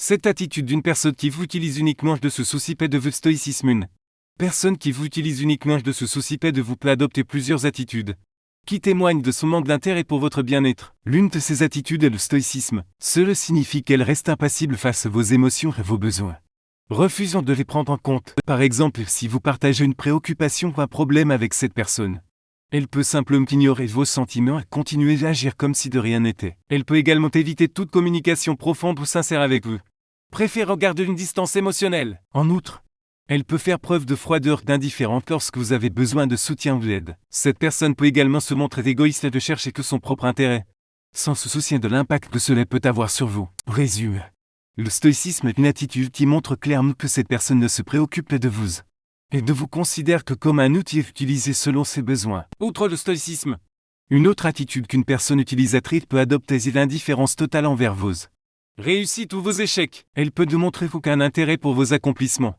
Cette attitude d'une personne qui vous utilise uniquement de ce souci peut de votre stoïcisme. Une personne qui vous utilise uniquement de ce souci peut de vous peut adopter plusieurs attitudes qui témoignent de son manque d'intérêt pour votre bien-être. L'une de ces attitudes est le stoïcisme. Cela signifie qu'elle reste impassible face à vos émotions et vos besoins, refusant de les prendre en compte. Par exemple, si vous partagez une préoccupation ou un problème avec cette personne, elle peut simplement ignorer vos sentiments et continuer à agir comme si de rien n'était. Elle peut également éviter toute communication profonde ou sincère avec vous, préférant garder une distance émotionnelle. En outre, elle peut faire preuve de froideur, d'indifférence lorsque vous avez besoin de soutien ou d'aide. Cette personne peut également se montrer égoïste et de chercher que son propre intérêt, sans se soucier de l'impact que cela peut avoir sur vous. Résumé. Le stoïcisme est une attitude qui montre clairement que cette personne ne se préoccupe de vous et ne vous considère que comme un outil utilisé selon ses besoins. Outre le stoïcisme, une autre attitude qu'une personne utilisatrice peut adopter est l'indifférence totale envers vos réussites ou vos échecs. Elle peut démontrer aucun intérêt pour vos accomplissements,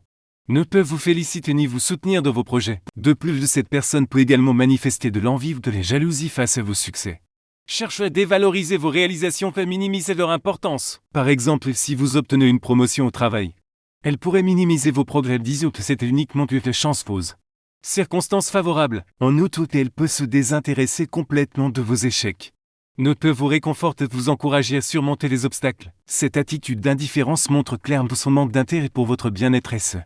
ne peut vous féliciter ni vous soutenir dans vos projets. De plus, cette personne peut également manifester de l'envie ou de la jalousie face à vos succès. Cherche à dévaloriser vos réalisations et minimiser leur importance. Par exemple, si vous obtenez une promotion au travail, elle pourrait minimiser vos progrès, disant que c'était uniquement une chance fausse. Circonstances favorables. En outre, elle peut se désintéresser complètement de vos échecs, ne peut vous réconforter et vous encourager à surmonter les obstacles. Cette attitude d'indifférence montre clairement son manque d'intérêt pour votre bien-être et sa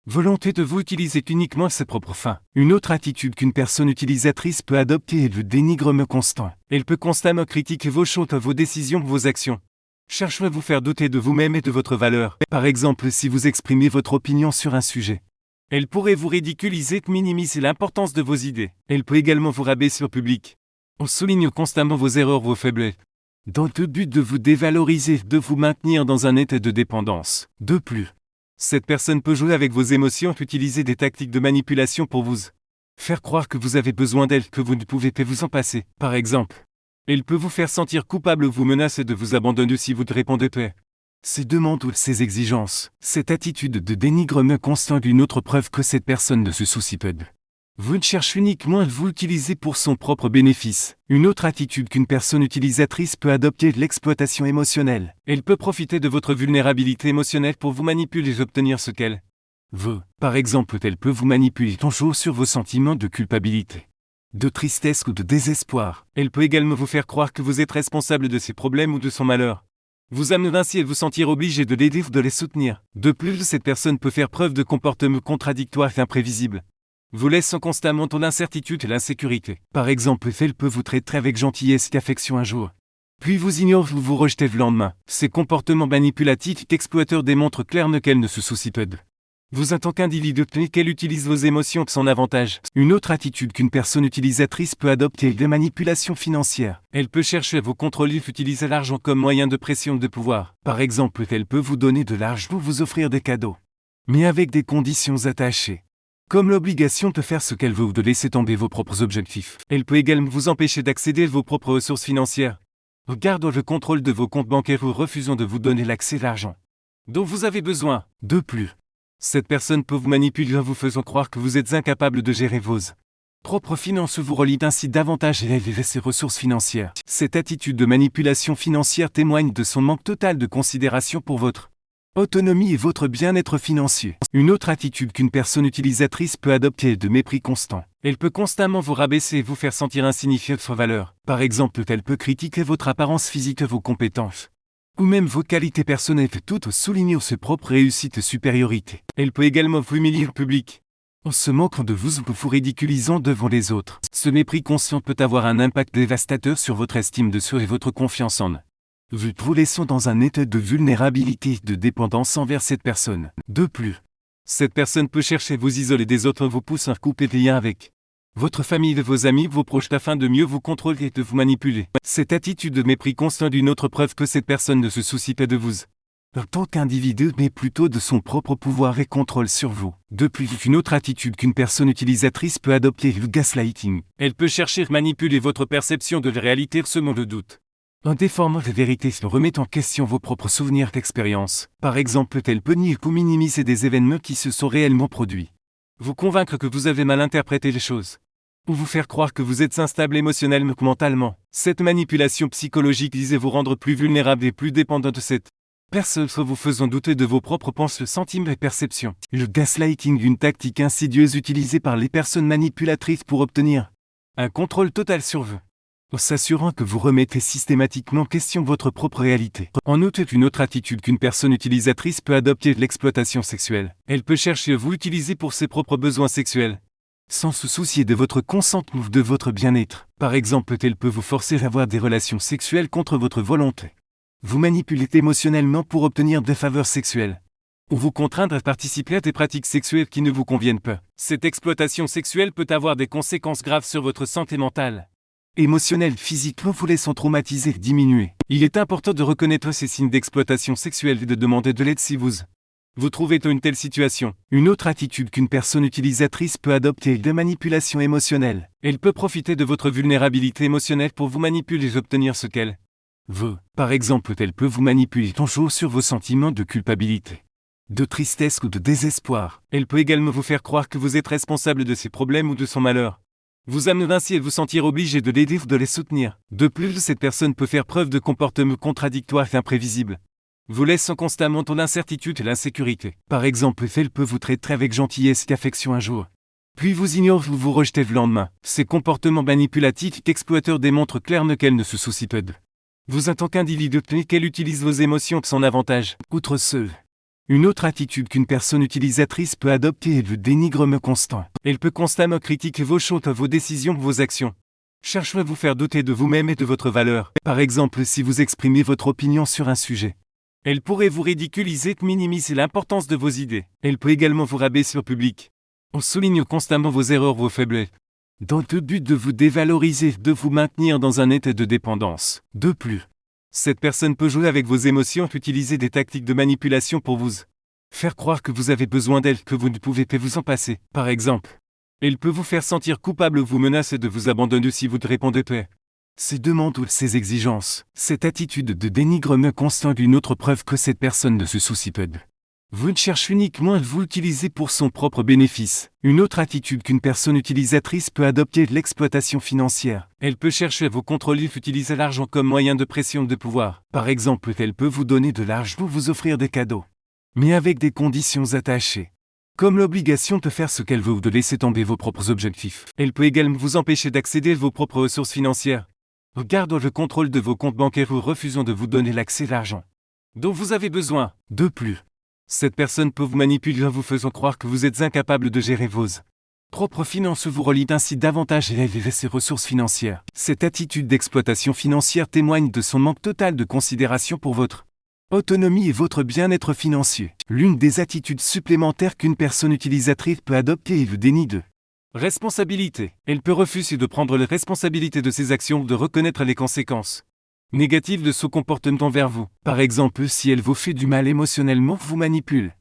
volonté de vous utiliser uniquement à ses propres fins. Une autre attitude qu'une personne utilisatrice peut adopter est le dénigrement constant. Elle peut constamment critiquer vos choix, vos décisions, vos actions, cherche à vous faire douter de vous-même et de votre valeur. Par exemple, si vous exprimez votre opinion sur un sujet, elle pourrait vous ridiculiser et minimiser l'importance de vos idées. Elle peut également vous rabaisser au public. On souligne constamment vos erreurs, vos faiblesses, dans le but de vous dévaloriser, de vous maintenir dans un état de dépendance. De plus, cette personne peut jouer avec vos émotions et utiliser des tactiques de manipulation pour vous faire croire que vous avez besoin d'elle, que vous ne pouvez pas vous en passer. Par exemple, elle peut vous faire sentir coupable ou vous menacer de vous abandonner si vous ne répondez pas ses demandes ou ses exigences. Cette attitude de dénigrement constant est une autre preuve que cette personne ne se soucie pas de vous, ne cherche uniquement à vous utiliser pour son propre bénéfice. Une autre attitude qu'une personne utilisatrice peut adopter est l'exploitation émotionnelle. Elle peut profiter de votre vulnérabilité émotionnelle pour vous manipuler et obtenir ce qu'elle veut. Par exemple, elle peut vous manipuler toujours sur vos sentiments de culpabilité, de tristesse ou de désespoir. Elle peut également vous faire croire que vous êtes responsable de ses problèmes ou de son malheur, vous amener ainsi à vous sentir obligé de l'aider ou de les soutenir. De plus, cette personne peut faire preuve de comportements contradictoires et imprévisibles, vous laissant constamment dans l'incertitude et l'insécurité. Par exemple, elle peut vous traiter avec gentillesse et affection un jour, puis vous ignore ou vous rejetez le lendemain. Ces comportements manipulatifs et exploiteurs démontrent clairement qu'elle ne se soucie pas de vous en tant qu'individu et qu'elle utilise vos émotions à son avantage. Une autre attitude qu'une personne utilisatrice peut adopter est la manipulation financière. Elle peut chercher à vous contrôler et utiliser l'argent comme moyen de pression et de pouvoir. Par exemple, elle peut vous donner de l'argent ou vous offrir des cadeaux, mais avec des conditions attachées, comme l'obligation de faire ce qu'elle veut ou de laisser tomber vos propres objectifs. Elle peut également vous empêcher d'accéder à vos propres ressources financières, gardant le contrôle de vos comptes bancaires ou refusant de vous donner l'accès à l'argent dont vous avez besoin. De plus, cette personne peut vous manipuler en vous faisant croire que vous êtes incapable de gérer vos propres finances, vous relie ainsi davantage à élever ses ressources financières. Cette attitude de manipulation financière témoigne de son manque total de considération pour votre autonomie et votre bien-être financier. Une autre attitude qu'une personne utilisatrice peut adopter est de mépris constant. Elle peut constamment vous rabaisser et vous faire sentir insignifiant de votre valeur. Par exemple, elle peut critiquer votre apparence physique et vos compétences, ou même vos qualités personnelles, tout en soulignant ses propres réussites et supériorités. Elle peut également vous humilier en public, en se moquant de vous ou vous ridiculisant devant les autres. Ce mépris conscient peut avoir un impact dévastateur sur votre estime de soi et votre confiance en vous laissant dans un état de vulnérabilité et de dépendance envers cette personne. De plus, cette personne peut chercher à vous isoler des autres, vous poussant à couper des liens avec votre famille, vos amis, vos proches afin de mieux vous contrôler et de vous manipuler. Cette attitude de mépris constant est une autre preuve que cette personne ne se soucie pas de vous en tant qu'individu, mais plutôt de son propre pouvoir et contrôle sur vous. De plus, une autre attitude qu'une personne utilisatrice peut adopter est le gaslighting. Elle peut chercher à manipuler votre perception de la réalité semant le doute, en déformant la vérité, remettant en question vos propres souvenirs d'expérience. Par exemple, elle peut nier ou minimiser des événements qui se sont réellement produits, vous convaincre que vous avez mal interprété les choses, ou vous faire croire que vous êtes instable émotionnellement ou mentalement. Cette manipulation psychologique vise à vous rendre plus vulnérable et plus dépendant de cette Personne soit vous faisant douter de vos propres pensées, sentiments et perceptions. Le gaslighting, une tactique insidieuse utilisée par les personnes manipulatrices pour obtenir un contrôle total sur vous, en s'assurant que vous remettez systématiquement en question votre propre réalité. En outre, une autre attitude qu'une personne utilisatrice peut adopter est l'exploitation sexuelle. Elle peut chercher à vous utiliser pour ses propres besoins sexuels, sans se soucier de votre consentement ou de votre bien-être. Par exemple, elle peut vous forcer à avoir des relations sexuelles contre votre volonté, vous manipuler émotionnellement pour obtenir des faveurs sexuelles, ou vous contraindre à participer à des pratiques sexuelles qui ne vous conviennent pas. Cette exploitation sexuelle peut avoir des conséquences graves sur votre santé mentale, émotionnelle, physique, vous laissant traumatisé et diminuer. Il est important de reconnaître ces signes d'exploitation sexuelle et de demander de l'aide si vous trouvez dans une telle situation. Une autre attitude qu'une personne utilisatrice peut adopter est de manipulation émotionnelle. Elle peut profiter de votre vulnérabilité émotionnelle pour vous manipuler et obtenir ce qu'elle veut. Par exemple, elle peut vous manipuler en jouant sur vos sentiments de culpabilité, de tristesse ou de désespoir. Elle peut également vous faire croire que vous êtes responsable de ses problèmes ou de son malheur, vous amener ainsi à vous sentir obligé de l'aider ou de les soutenir. De plus, cette personne peut faire preuve de comportements contradictoires et imprévisibles, vous laissant constamment dans l'incertitude et l'insécurité. Par exemple, elle peut vous traiter avec gentillesse et affection un jour, puis vous ignore ou vous rejetez le lendemain. Ces comportements manipulatifs et exploiteurs démontrent clairement qu'elle ne se soucie pas de vous en tant qu'individu et qu'elle utilise vos émotions pour son avantage. Outre ce, une autre attitude qu'une personne utilisatrice peut adopter est le dénigrement constant. Elle peut constamment critiquer vos choix, vos décisions, vos actions, cherchant à vous faire douter de vous-même et de votre valeur. Par exemple, si vous exprimez votre opinion sur un sujet, elle pourrait vous ridiculiser et minimiser l'importance de vos idées. Elle peut également vous rabaisser au public, en soulignant constamment vos erreurs, vos faiblesses, dans le but de vous dévaloriser, de vous maintenir dans un état de dépendance. De plus, cette personne peut jouer avec vos émotions et utiliser des tactiques de manipulation pour vous faire croire que vous avez besoin d'elle, que vous ne pouvez pas vous en passer. Par exemple, elle peut vous faire sentir coupable ou vous menacer de vous abandonner si vous ne répondez pas ses demandes ou ses exigences. Cette attitude de dénigrement constant est une autre preuve que cette personne ne se soucie pas de vous, ne cherche uniquement à vous utiliser pour son propre bénéfice. Une autre attitude qu'une personne utilisatrice peut adopter est l'exploitation financière. Elle peut chercher à vous contrôler et utiliser l'argent comme moyen de pression ou de pouvoir. Par exemple, elle peut vous donner de l'argent ou vous offrir des cadeaux, mais avec des conditions attachées, comme l'obligation de faire ce qu'elle veut ou de laisser tomber vos propres objectifs. Elle peut également vous empêcher d'accéder à vos propres ressources financières, gardant le contrôle de vos comptes bancaires ou refusant de vous donner l'accès à l'argent dont vous avez besoin. De plus, cette personne peut vous manipuler en vous faisant croire que vous êtes incapable de gérer vos propres finances, vous relie ainsi davantage à élever ses ressources financières. Cette attitude d'exploitation financière témoigne de son manque total de considération pour votre autonomie et votre bien-être financier. L'une des attitudes supplémentaires qu'une personne utilisatrice peut adopter est le déni de responsabilité. Elle peut refuser de prendre les responsabilités de ses actions ou de reconnaître les conséquences négatives de son comportement envers vous. Par exemple, si elle vous fait du mal émotionnellement, vous manipule,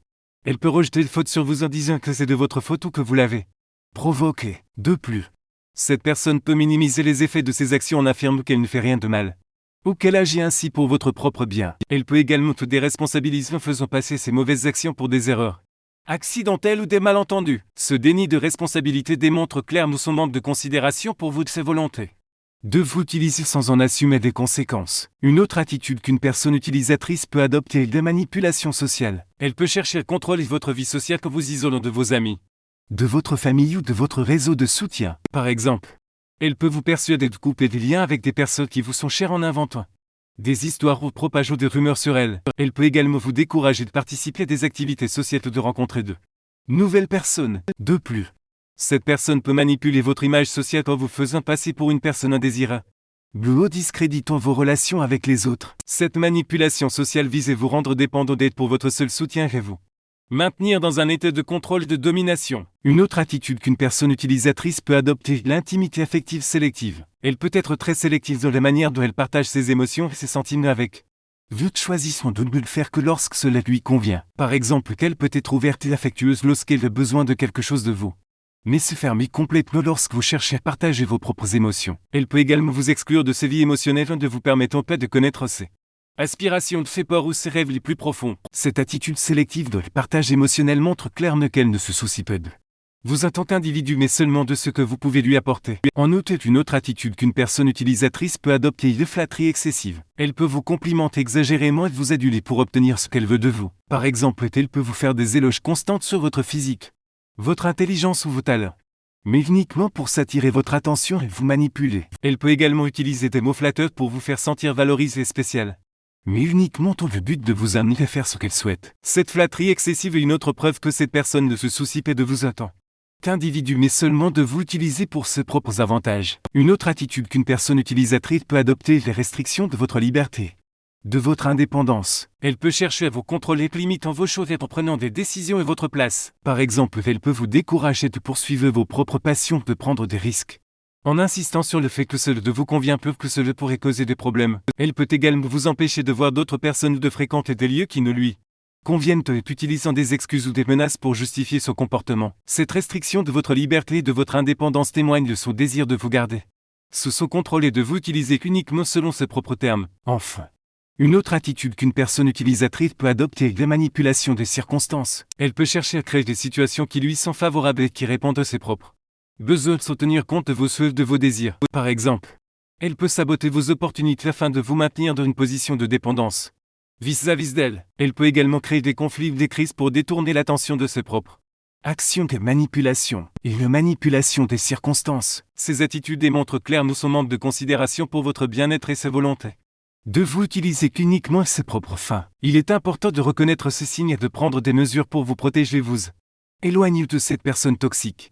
elle peut rejeter la faute sur vous en disant que c'est de votre faute ou que vous l'avez provoqué. De plus, cette personne peut minimiser les effets de ses actions en affirmant qu'elle ne fait rien de mal, ou qu'elle agit ainsi pour votre propre bien. Elle peut également vous déresponsabiliser en faisant passer ses mauvaises actions pour des erreurs accidentelles ou des malentendus. Ce déni de responsabilité démontre clairement son manque de considération pour vous et de ses volontés de vous utiliser sans en assumer des conséquences. Une autre attitude qu'une personne utilisatrice peut adopter est la manipulation sociale. Elle peut chercher à contrôler votre vie sociale en vous isolant de vos amis, de votre famille ou de votre réseau de soutien. Par exemple, elle peut vous persuader de couper des liens avec des personnes qui vous sont chères en inventant des histoires ou propageant des rumeurs sur elles. Elle peut également vous décourager de participer à des activités sociales ou de rencontrer de nouvelles personnes. De plus, cette personne peut manipuler votre image sociale en vous faisant passer pour une personne indésirable, ou discréditant vos relations avec les autres. Cette manipulation sociale vise à vous rendre dépendant d'aide pour votre seul soutien et vous maintenir dans un état de contrôle et de domination. Une autre attitude qu'une personne utilisatrice peut adopter est l'intimité affective sélective. Elle peut être très sélective dans la manière dont elle partage ses émotions et ses sentiments avec vous, choisissant de ne le faire que lorsque cela lui convient. Par exemple, qu'elle peut être ouverte et affectueuse lorsqu'elle a besoin de quelque chose de vous, mais se fermer complètement lorsque vous cherchez à partager vos propres émotions. Elle peut également vous exclure de ses vies émotionnelles en ne vous permettant pas de connaître ses aspirations, de ses peurs ou ses rêves les plus profonds. Cette attitude sélective de le partage émotionnel montre clairement qu'elle ne se soucie pas de vous en tant qu'individu mais seulement de ce que vous pouvez lui apporter. En outre, une autre attitude qu'une personne utilisatrice peut adopter est la flatterie excessive. Elle peut vous complimenter exagérément et vous aduler pour obtenir ce qu'elle veut de vous. Par exemple, elle peut vous faire des éloges constants sur votre physique, votre intelligence ou vos talents, mais uniquement pour s'attirer votre attention et vous manipuler. Elle peut également utiliser des mots flatteurs pour vous faire sentir valorisé et spécial, mais uniquement dans le but de vous amener à faire ce qu'elle souhaite. Cette flatterie excessive est une autre preuve que cette personne ne se soucie pas de vous autant qu'individu mais seulement de vous utiliser pour ses propres avantages. Une autre attitude qu'une personne utilisatrice peut adopter est les restrictions de votre liberté, de votre indépendance. Elle peut chercher à vous contrôler, limitant vos choix en prenant des décisions à votre place. Par exemple, elle peut vous décourager de poursuivre vos propres passions, de prendre des risques, en insistant sur le fait que cela ne vous convient peu, que cela pourrait causer des problèmes. Elle peut également vous empêcher de voir d'autres personnes ou de fréquenter des lieux qui ne lui conviennent, et utilisant des excuses ou des menaces pour justifier son comportement. Cette restriction de votre liberté et de votre indépendance témoigne de son désir de vous garder sous son contrôle et de vous utiliser uniquement selon ses propres termes. Enfin, une autre attitude qu'une personne utilisatrice peut adopter est la manipulation des circonstances. Elle peut chercher à créer des situations qui lui sont favorables et qui répondent à ses propres besoins sans tenir compte de vos souhaits, de vos désirs. Par exemple, elle peut saboter vos opportunités afin de vous maintenir dans une position de dépendance vis-à-vis d'elle. Elle peut également créer des conflits ou des crises pour détourner l'attention de ses propres actions de manipulation et de manipulation des circonstances. Ces attitudes démontrent clairement son manque de considération pour votre bien-être et sa volonté de vous utiliser uniquement à ses propres fins. Il est important de reconnaître ces signes et de prendre des mesures pour vous protéger, vous éloigner de cette personne toxique.